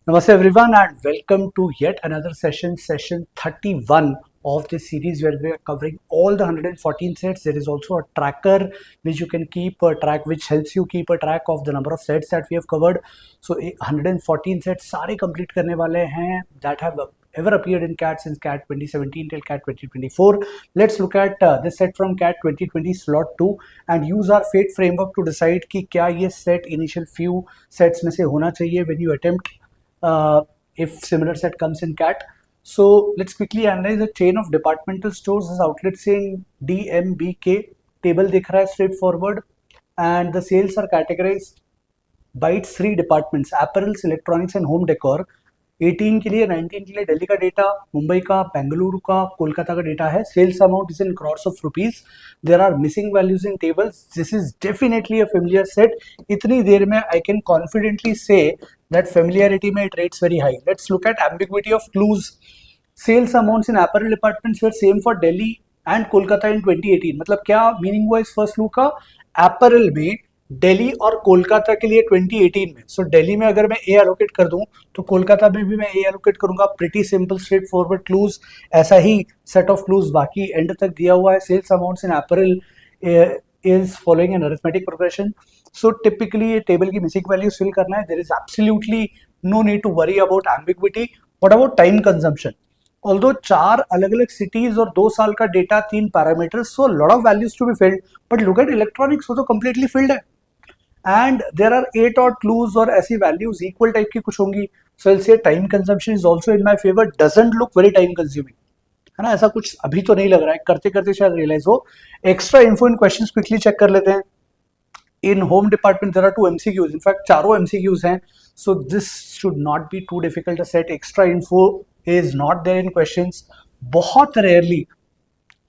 Namaste everyone and welcome to yet another session 31 of this series where we are covering all the 114 sets. There is also a tracker which you can keep a track, which helps you keep a track of the number of sets that we have covered. So 114 sets सारे complete करने वाले हैं that have ever appeared in CAT since CAT 2017 till CAT 2024. Let's look at this set from CAT 2020 slot 2 and use our fate framework to decide कि क्या ये set initial few sets में से होना चाहिए when you attempt if similar set comes in CAT. So let's quickly analyze the chain of departmental stores as outlets in DMBK. Table दिख रहा है straight forward and the sales are categorized by its three departments: apparels, electronics and home decor. 18 के लिए, 19 के लिए दिल्ली का data, Mumbai का, बेंगलुरु का, कोलकाता का डेटा है. Sales amount is in crores of rupees. There are missing values in tables. This is definitely a familiar set. इतनी देर में I can confidently say that familiarity में it rates very high. Let's look at ambiguity of clues. Sales amounts in apparel departments were same for Delhi and Kolkata in 2018. मतलब क्या meaning हुआ इस first look का? Apparel में दिल्ली और कोलकाता के लिए 2018 में, सो दिल्ली में अगर मैं ए एलोकेट कर दूं तो कोलकाता में भी मैं ए एलोकेट करूंगा. Pretty simple straightforward clues. ऐसा ही सेट ऑफ क्लूज बाकी एंड तक दिया हुआ है. Sales amounts in apparel is following an arithmetic progression. So typically ये टेबल की मिसिंग वैल्यूज फिल करना है. There is absolutely no need to worry about ambiguity. What about time consumption? Although 4 अलग अलग सिटीज और 2 साल का डेटा, 3 parameters, so lot of values to be filled. But look at electronics, वो तो कंप्लीटली फिल्ड है. And there are 8 odd clues और ऐसी values equal type की कुछ होंगी. So I'll say time consumption is also in my favor. Doesn't look very time consuming, है ना? ऐसा कुछ अभी तो नहीं लग रहा है. करते करते शायद रियलाइज हो. Extra info in questions quickly check कर लेते हैं. In home department there are 2 MCQs. In fact चारों MCQs हैं. So this should not be too difficult to set. Extra info is not there in questions. बहुत rarely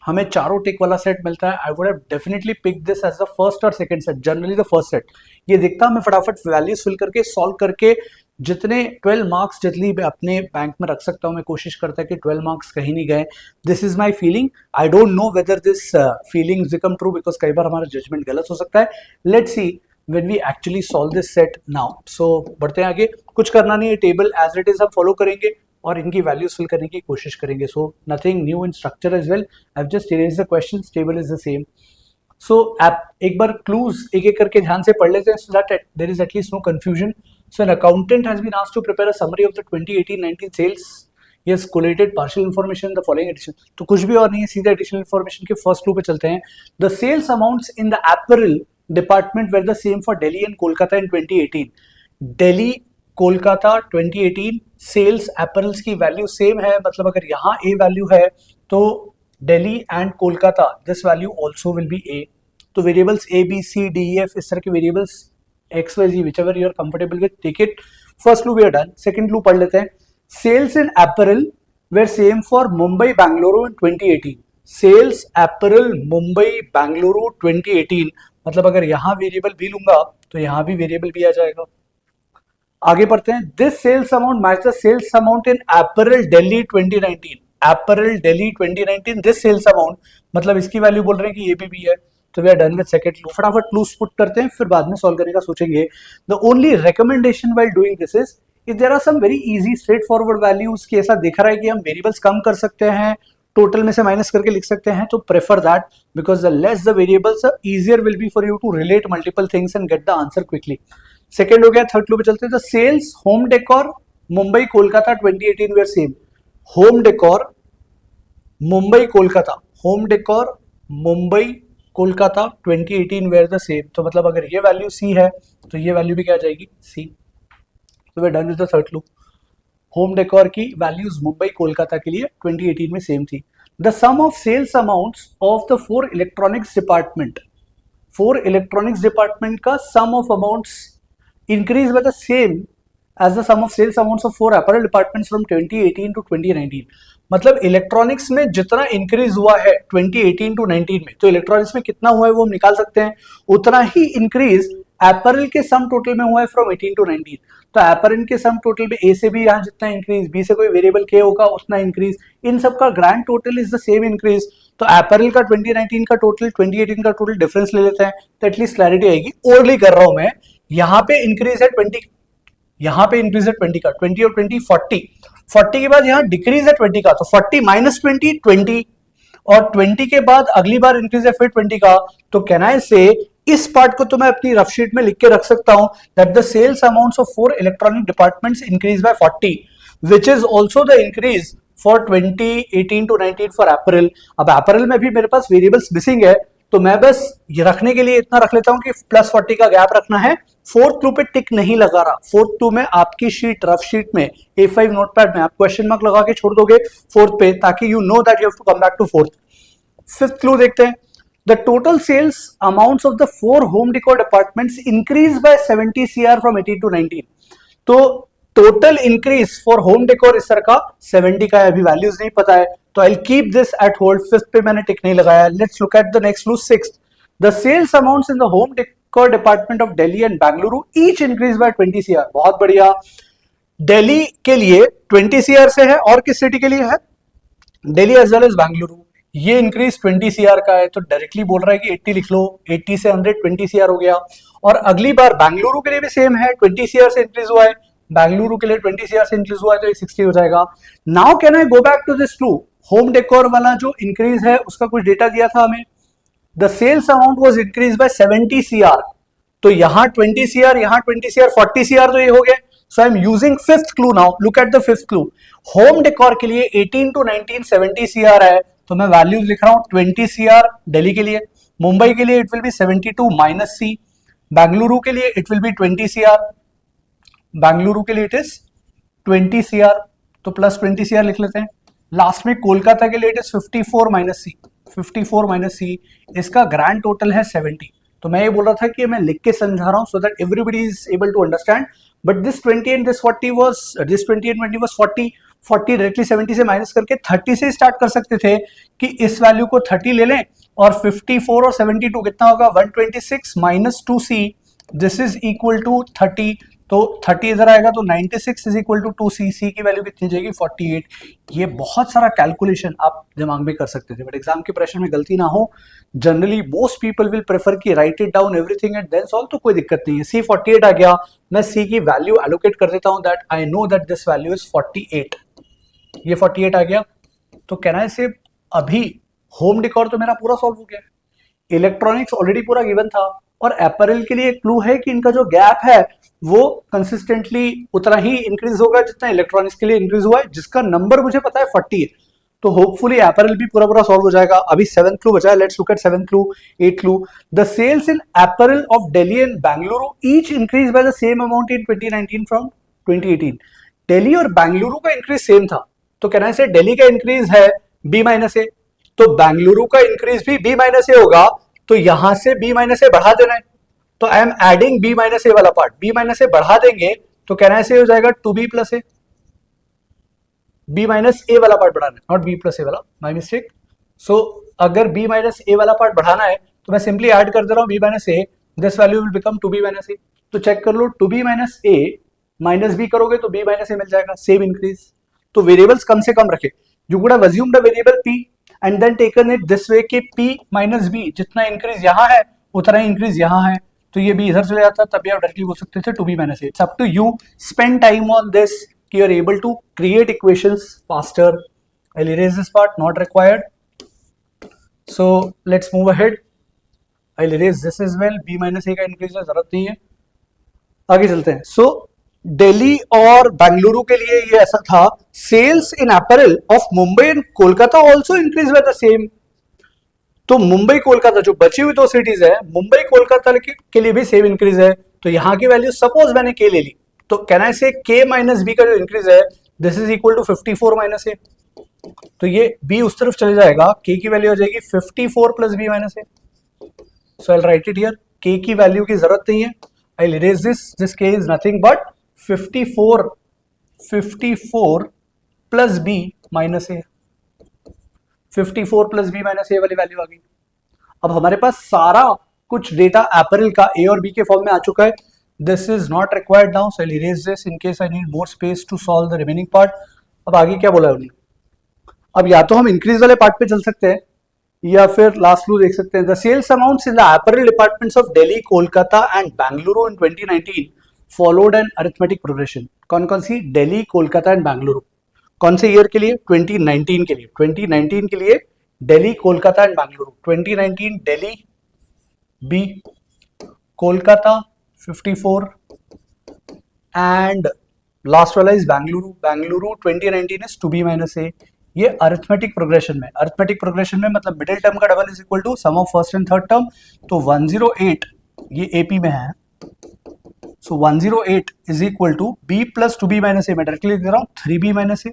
हमें चारों tick वाला set मिलता है. I would have definitely pick this as the first और second set, generally the first set. ये देखता मैं फटाफट वैल्यूज फिल करके सॉल्व करके जितने 12 मार्क्स जितनी अपने बैंक में रख सकता हूँ मैं कोशिश करता है कि 12 मार्क्स कहीं नहीं गए. This is my feeling. I don't know whether this feeling become true because कई बार हमारा जजमेंट गलत हो सकता है. Let's see when we actually solve this set now. So बढ़ते हैं आगे. कुछ करना नहीं है, टेबल एज इट इज हम फॉलो करेंगे और इनकी वैल्यूज फिल करने की कोशिश करेंगे. So nothing new in structure as well. I have just erased the questions. Table is the same. So एक बार क्लूज एक एक करके ध्यान से पढ़ लेते हैं so that there is at least no confusion. So an accountant has been asked to prepare a summary of the 2018-19 sales. He has collated partial information in the following edition. तो कुछ भी और नहीं है, सीधा एडिशनल इन्फॉर्मेशन के first clue पे चलते हैं. The sales amounts in the apparel department were the same for Delhi and Kolkata in 2018. Delhi Kolkata 2018 sales apparels की वैल्यू सेम है. मतलब अगर यहाँ ए वैल्यू है तो Delhi and Kolkata this value also will be A. तो variables A B C D E F, इस तरह के variables X Y Z whichever you are comfortable with, take it. First clue we are done. Second clue पढ़ लेते हैं. Sales in apparel were same for Mumbai Bengaluru in 2018. Sales apparel Mumbai Bengaluru 2018. मतलब अगर यहाँ variable भी लूंगा तो यहाँ भी वेरिएबल भी आ जाएगा. आगे बढ़ते हैं. This sales amount match the sales amount in apparel Delhi 2019. Apparel Delhi 2019 this sales amount, मतलब इसकी वैल्यू बोल रहे हैं कि ये भी है. तो we are done with second clue. फटाफट क्लूज पुट करते हैं, फिर बाद में सॉल्व करने का सोचेंगे. The only recommendation while doing this is if there are some very easy straightforward values की ऐसा दिख रहा है कि हम वेरिएबल्स कम कर सकते हैं, टोटल में से माइनस करके लिख सकते हैं, तो prefer that because the less the variables easier will be for you to relate multiple things and get the answer quickly. Second हो गया. थर्ड क्लू पे चलते हैं. The sales home decor Mumbai Kolkata 2018 were same. Home decor Mumbai Kolkata, home decor Mumbai Kolkata 2018 were the same. तो मतलब अगर ये value C है तो ये वैल्यू भी क्या आ जाएगी, सी. तो we done with the third clue. Home decor की वैल्यूज मुंबई कोलकाता के लिए 2018 में सेम थी. The sum of sales amounts of the 4 electronics department, 4 electronics department का sum of amounts increase by the same as the sum of sales amounts of 4 apparel departments from 2018 to 2019. मतलब electronics में जितना increase हुआ है 2018 to 19 में, तो electronics में कितना हुआ है वो हम निकाल सकते हैं. उतना ही इंक्रीज एपरल के सम टोटल में हुआ है फ्रॉम 18 टू 19. तो एपरल के सम टोटल में ए से भी यहाँ जितना इंक्रीज, बी से कोई वेरिएबल के होगा उतना इंक्रीज, इन सब का grand total is the same increase. तो एपरल का 2019 का टोटल 2018 का टोटल डिफरेंस ले लेते हैं तो एटलीस्ट क्लैरिटी आएगी. ओरली कर रहा हूं मैं. यहाँ पे इंक्रीज है 20 यहाँ पे इंक्रीज है 20 का, 20 और 20 40, 40 के बाद यहाँ डिक्रीज है 20 का, तो 40 माइनस 20 20, और 20 के बाद अगली बार इंक्रीज है फिर 20 का। तो कैन आई से इस पार्ट को तो मैं अपनी रफ शीट में लिख के रख सकता हूं that the sales amounts of 4 electronic departments increase by 40 which is also the increase for 2018 to 19 for April. अब अप्रैल में भी मेरे पास वेरिएबल्स मिसिंग है, तो मैं बस ये रखने के लिए इतना रख लेता हूं कि प्लस 40 का गैप रखना है। फोर्थ क्लू पे टिक नहीं लगा रहा, फोर्थ क्लू में आपकी शीट रफ शीट में A5 नोटपैड में आप क्वेश्चन मार्क लगा के छोड़ दोगे फोर्थ पे, ताकि you know that you have to come back to fourth. Fifth clue देखते हैं, the total sales amounts of the 4 home decor departments increase by 70 CR from 18 to 19। तो total increase for home decor इस तरह का 70 का है, अभी values नहीं पता है, तो I keep this at hold. Fifth पे मैंने टिक नहीं लगाया। Let's look at the next clue, sixth, the sales amounts in the home decor department of Delhi and Bengaluru each increase by 20 CR। बहुत बढ़िया, दिल्ली के लिए 20 CR से है, और किस सिटी के लिए है, Delhi as well as Bengaluru. ये इंक्रीज 20 CR का है, तो डायरेक्टली बोल रहा है कि 80 लिख लो, 80 से 100 20 CR हो गया। और अगली बार बेंगलुरु के लिए भी सेम है, 20 CR से इंक्रीज हुआ है, बेंगलुरु के लिए 20 CR से इंक्रीज हुआ है, तो 60 हो जाएगा। Now can I go back to this clue, home decor वाला जो इंक्रीज है उसका कुछ डेटा दिया था हमें, the sales amount was increase by 70 CR, तो यहां 20 CR, यहां 20 CR, 40 CR तो ये हो गए। So I am using fifth clue now, look at the fifth clue, home decor के लिए 18 to 19 70 CR है, तो मैं वैल्यूज लिख रहा हूं 20 CR दिल्ली के लिए, मुंबई के लिए it will be 72 minus C, Bengaluru के लिए it will be 20 CR, Bengaluru के लिए इट इज 20 CR, तो प्लस 20 CR लिख लेते हैं। लास्ट में कोलकाता के लिए it is 54 minus C, 54 minus C, इसका ग्रैंड टोटल है 70। तो मैं ये बोल रहा था कि मैं लिख के समझा रहा हूं so that everybody is able to understand, but this 20 and this 40 was, this 20 and 20 was 40, 40 directly 70 से माइनस करके 30 से स्टार्ट कर सकते थे कि इस वैल्यू को 30 ले लें, और 54 और 72 कितना होगा, 126 minus 2C, this is equal to 30, तो 30 इधर आएगा तो 96 is equal to 2C, C की वैल्यू कितनी जाएगी 48। ये बहुत सारा कैलकुलेशन आप दिमाग में कर सकते थे, बट एग्जाम के प्रेशर में गलती ना हो। Generally most people will prefer कि write it down everything and then solve, तो कोई दिक्कत नहीं है। C 48 आ गया, मैं C की वैल्यू एलोकेट कर देता हूं that I know that this value is 48, ये 48 आ गया। तो कैन आई से अभी होम डेकोर तो मेरा पूरा सॉल्व हो गया, इलेक्ट्रॉनिक्स ऑलरेडी पूरा गिवन था, और अपैरेल के लिए क्लू है कि इनका जो गैप है वो कंसिस्टेंटली उतना ही इंक्रीज होगा जितना इलेक्ट्रॉनिक्स के लिए इंक्रीज हुआ है, जिसका नंबर मुझे पता है 40 है, तो होपफुली अपैरेल भी पूरा पूरा सॉल्व हो जाएगा। अभी 7th क्लू बचा है, let's look at 7th clue, 8th clue, the sales in apparel of Delhi and Bengaluru each increase by the same amount in 2019 from 2018। Delhi और बेंगलुरु का इंक्रीज सेम था, तो कहना है दिल्ली का इंक्रीज है B माइनस ए, तो बेंगलुरु का इंक्रीज भी B माइनस ए होगा, तो यहां से B माइनस ए बढ़ा देना है, तो I am adding B minus A वाला पार्ट, B माइनस ए बढ़ा देंगे तो कहना है हो जाएगा 2B plus A, B minus A वाला पार्ट बढ़ाना है, नॉट B प्लस ए वाला, माई मिस्टेक। सो अगर B माइनस ए वाला पार्ट बढ़ाना है तो मैं सिंपली ऐड कर दे रहा हूं B minus A, this value will become 2B minus A. तो चेक कर लो, 2B minus A minus B करोगे तो B माइनस ए मिल जाएगा, सेम इंक्रीज। तो वेरिएबल्स कम से कम रखे, you could have assumed the variable P and then taken it this way कि P माइनस B, जितना इंक्रीज यहां है उतना ही इंक्रीज यहां है, तो ये भी इधर चले जाता, तभी आप डायरेक्टली बोल सकते थे 2B minus A. It's up to you, spend time on this कि you are able to create equations faster. I'll erase this part, not required. So let's move ahead. I'll erase this as well, B minus A का increase जरूरत नहीं है, आगे चलते हैं। सो दिल्ली और बेंगलुरु के लिए ये ऐसा था, sales in apparel of Mumbai and Kolkata also increase by the same. तो मुंबई कोलकाता जो बची हुई दो सिटीज है, मुंबई कोलकाता के लिए भी सेम इंक्रीज है, तो यहाँ की वैल्यू सपोज मैंने K ले ली, तो कहना है K माइनस B का जो इंक्रीज है this is equal to 54 minus A, तो ये B उस तरफ चले जाएगा, K की वैल्यू हो जाएगी 54 plus B minus A. So I write it here, K की वैल्यू की जरूरत नहीं है, I erase this K is nothing but 54 plus B minus A, 54 plus B minus A वाली वैल्यू आ गई। अब हमारे पास सारा कुछ डेटा अपैरेल का A और B के फॉर्म में आ चुका है, this is not required now, so I erase this in case I need more space to solve the remaining part. अब आगे क्या बोला है उन्होंने, अब या तो हम इंक्रीज वाले पार्ट पे चल सकते हैं या फिर लास्ट क्लू देख सकते हैं। The sales amounts in the apparel departments of Delhi, Kolkata and Bengaluru in 2019 followed an arithmetic progression. कौन कौन सी? दिल्ली, कोलकाता एंड बेंगलुरु। कौन से ईयर के लिए? 2019 के लिए। 2019 के लिए Delhi, Kolkata and Bengaluru. 2019 Delhi, B Kolkata 54 and last वाला is Bengaluru. Bengaluru 2019 is two B minus A. ये अरिथमेटिक प्रोग्रेशन में, अरिथमेटिक प्रोग्रेशन में मतलब मिडिल टर्म का double is equal to sum of first and third term. तो 108 ये एपी में है, so 108 is equal to B plus two B minus A. मैं डायरेक्टली लिख दे रहा हूँ 3b माइनस ए,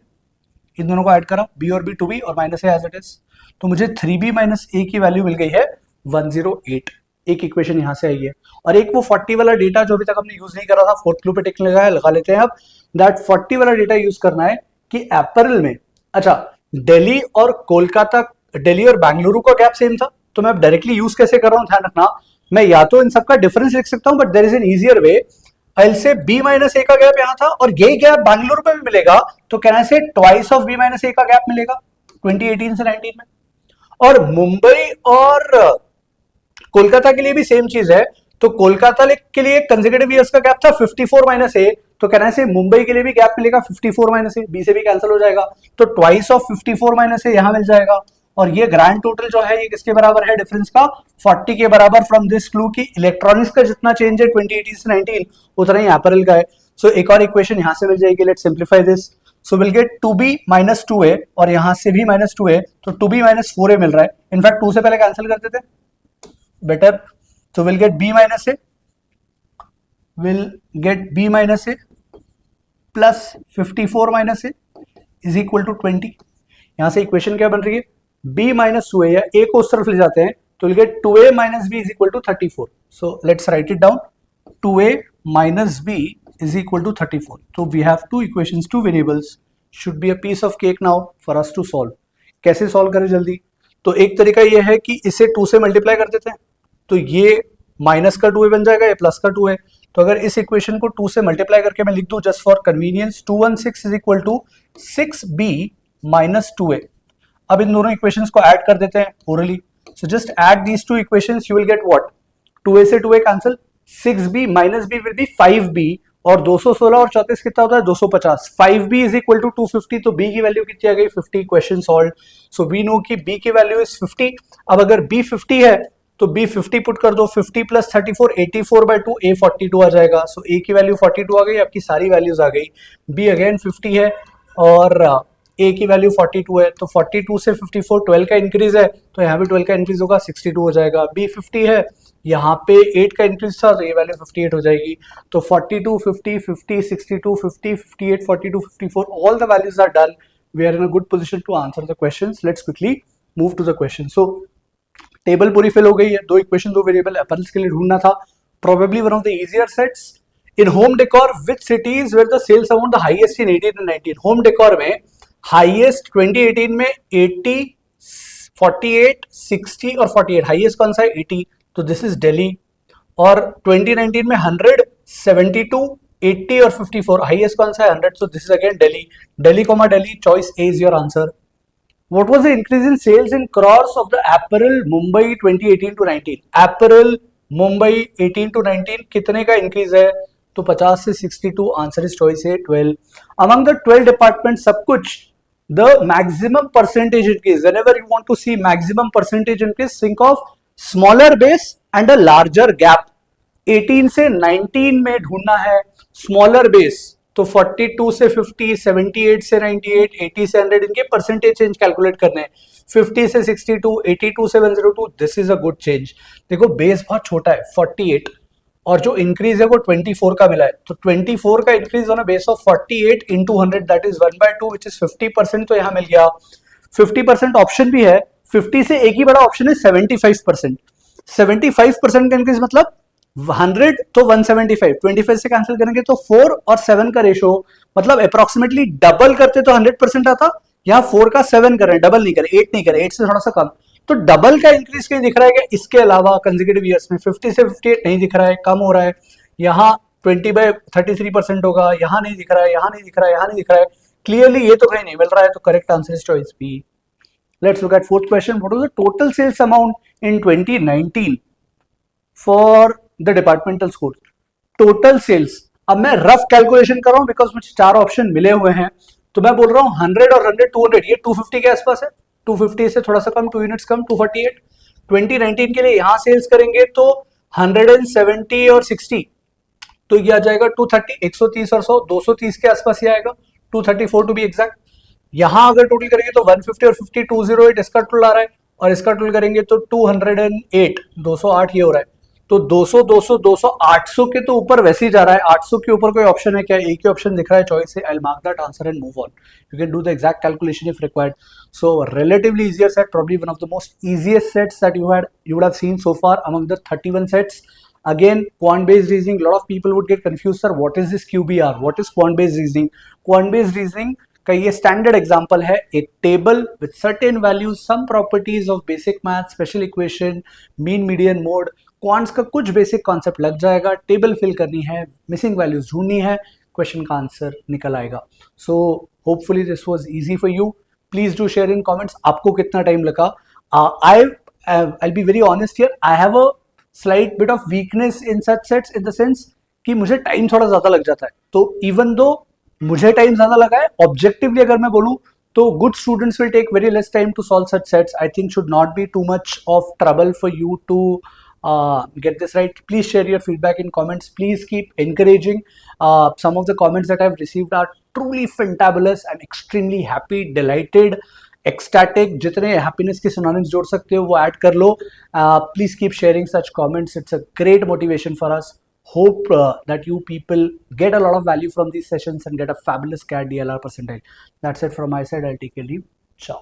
इन दोनों को ऐड करा, बी और बी टू बी और minus A as it is. तो मुझे 3b माइनस ए की वैल्यू मिल गई है 108। एक इक्वेशन यहां से आई है, और एक वो 40 वाला डेटा जो अभी तक हमने यूज नहीं करा था, फोर्थ क्लू पे टिक लगा है, लगा लेते हैं अब। दैट 40 वाला डेटा यूज करना है कि अप्रैल में, अच्छा दिल्ली और कोलकाता, दिल्ली और बेंगलुरु का गैप सेम था, तो मैं डायरेक्टली यूज कैसे कर रहा हूं ध्यान रखना। मैं या तो इन सबका डिफरेंस लिख सकता हूं, but there is an easier way. L से बी माइनस ए का गैप यहां था और ये गैप बेंगलुरु में भी मिलेगा, तो कहना से twice of B minus A का गैप मिलेगा 2018 से 19 में। और मुंबई और कोलकाता के लिए भी सेम चीज है, तो कोलकाता के लिए कंसेक्यूटिव ईयर्स का गैप था 54 माइनस ए, तो कहना से मुंबई के लिए भी गैप मिलेगा 54 माइनस ए, बी से भी कैंसिल हो जाएगा, तो ट्वाइस ऑफ 54 माइनस ए यहां मिल जाएगा। और ये ग्रैंड टोटल जो है ये किसके बराबर है डिफरेंस का? 40 के बराबर। फ्रॉम दिस क्लू की इलेक्ट्रॉनिक्स का जितना चेंज है 2018 से 19 उतना ही अप्रैल का है। सो एक और इक्वेशन यहां से मिल जाएगी, let's simplify this. So will get 2b minus 2a, और यहां से भी माइनस 2a, तो 2b माइनस 4a मिल रहा है। इनफैक्ट 2 से पहले कैंसिल कर देते better, so we'll get b minus a, will get b minus a plus 54 minus a is equal to 20। यहां से इक्वेशन क्या बन रही है? b minus 2a, या a को उस तरफ ले जाते हैं तो we'll get 2a minus b is equal to 34। so let's write it down, 2a minus b is equal to 34। so we have two equations, two variables, should be a piece of cake now for us to solve। कैसे solve करें जल्दी? तो एक तरीका ये है कि इसे 2 से मल्टीप्लाई कर देते हैं, तो ये माइनस का 2a बन जाएगा, ये प्लस का 2 है। तो अगर इस इक्वेशन को 2 से मल्टीप्लाई करके मैं लिख दूं just for convenience, 216 is equal to 6b minus 2a। अब इन दोनों इक्वेशंस को ऐड कर देते हैं orally. So just add these two equations, you will get what? 2a से 2a cancel, 6b minus b will be 5b, और 216 और 34 कितना होता है? 250। 5b इज इक्वल टू 250, तो b की वैल्यू कितनी आ गई? 50। Question solve. So we know कि b की वैल्यू इज 50। अब अगर b 50 है तो b 50 पुट कर दो, 50 प्लस 34 84/2, a 42 आ जाएगा। सो a की वैल्यू 42 आ गई, आपकी सारी वैल्यूज आ गई। b अगेन 50 है और a की वैल्यू 42 है, तो 42 से 54 12 का इंक्रीज है, तो यहाँ पे 12 का इंक्रीज होगा, 62 हो जाएगा। b 50 है, यहाँ पे 8 का इंक्रीज था, तो ये वैल्यू 58 हो जाएगी। तो 42 50 50 62 50 58 42 54, all the values are done. We are in a good position to answer the questions. Let's quickly move to the question. So table पूरी फिल हो गई है, 2 इक्वेशन 2 वेरिएबल अपैरेल्स के लिए ढूंढना था। Probably one of the easier sets. In home decor which cities where the sales amount the highest in 18 and 19? Home decor में highest 2018 में 80 48 60 और 48, हाईएस्ट कौन सा है? 80, तो दिस इज दिल्ली। और 2019 में 100 72 80 और 54, हाईएस्ट कौन सा है? 100, so this is again Delhi। Delhi comma Delhi, choice A is your answer। What was the increase in sales in crores of the apparel Mumbai 2018 to 19? Apparel Mumbai 18 to 19 कितने का increase है? तो 50 से 62, answer is choice है 12। Among the 12 departments सब कुछ, the maximum percentage increase, whenever you want to see maximum percentage increase, think of smaller base and a larger gap। 18 से 19 में ढूंढना है स्मॉलर बेस, तो 42 से 50, 78 से 98, 80 से 100, इनके परसेंटेज चेंज कैलकुलेट करने हैं। 50 से 62, 82 से 102, this is a good change. देखो बेस बहुत छोटा है 48, और जो इंक्रीज है वो 24 का मिला है, तो 24 का increase on a base of 48 into 100, that is 1/2 which is 50%, तो यहाँ मिल गया। 50% ऑप्शन भी है, 50 से एक ही बड़ा ऑप्शन है 75%। 75% का इंक्रीज मतलब 100 तो 175, 25 से कैंसिल करेंगे तो 4 और 7 का रेशो, मतलब अप्रोक्सीमेटली डबल करते तो 100% आता, यहाँ 4 का 7 करें, डबल नहीं करें, 8 नहीं करें, 8 से थोड़ा सा कम, तो डबल का इंक्रीज कहीं दिख रहा है क्या? इसके अलावा कंसेक्यूटिव ईयर्स में 50 से 58 नहीं दिख रहा है, कम हो रहा है। यहाँ 20/33% होगा, यहाँ नहीं दिख रहा है, यहाँ नहीं दिख रहा है, यहाँ नहीं दिख रहा है, क्लियरली ये तो कहीं नहीं मिल रहा है, तो correct answer is choice B. Let's look at fourth question. What was the total sales amount in 2019 for the departmental store? Total sales, अब मैं रफ कैलकुलेशन कर रहा हूं बिकॉज मुझे 4 ऑप्शन मिले हुए हैं, तो मैं बोल रहा हूं 100 और 100 200, ये 250 के आसपास है, 250 से थोड़ा सा कम, 2 यूनिट्स कम, 248। 2019 के लिए यहां सेल्स करेंगे तो 170 और 60, तो ये आ जाएगा 230, 130 और 100, 230 के आसपास ही आएगा, 234 टू बी एग्जैक्ट। यहां अगर टोटल करेंगे तो 150 और 50 208 इसका टोटल आ रहा है, और इसका टोटल करेंगे तो 208, 208 ये हो रहा है। तो 200 200 200 800 के तो ऊपर वैसे ही जा रहा है। 800 के ऊपर कोई ऑप्शन है क्या? एक ही ऑप्शन दिख रहा है चॉइस से। I will mark that answer and move on. You can do the exact calculation if required. So relatively easier set, probably one of the most easiest sets that you would have seen so far among the 31 sets. Again, quant based reasoning, a lot of people would get confused, sir, what is this QBR, what is quant based reasoning? Quant based reasoning का ये standard example है, एक table with certain values, some properties of basic math, special equation, mean median mode, quants का कुछ basic concept लग जाएगा, table fill करनी है, मिसिंग वैल्यूज ढूंढनी है, क्वेश्चन का आंसर निकल आएगा। So hopefully this was easy for you. Please do share in comments आपको कितना टाइम लगा। I'll be very honest here, I have a slight bit of weakness in such sets in the sense कि मुझे time थोड़ा ज्यादा लग जाता है। तो इवन दो मुझे टाइम ज्यादा लगा है, ऑब्जेक्टिवली अगर मैं बोलूं तो good students will take very less time to solve such sets. I think should not be too much of trouble for you to get this right. Please share your feedback in comments. Please keep encouraging. Some of the comments that I've received are truly fantabulous. I'm extremely happy, delighted, ecstatic. जितने happiness के synonyms जोड़ सकते हो वो add कर लो. Please keep sharing such comments. It's a great motivation for us. Hope that you people get a lot of value from these sessions and get a fabulous CAT DLR percentile. That's it from my side. I'll take a leave. Ciao.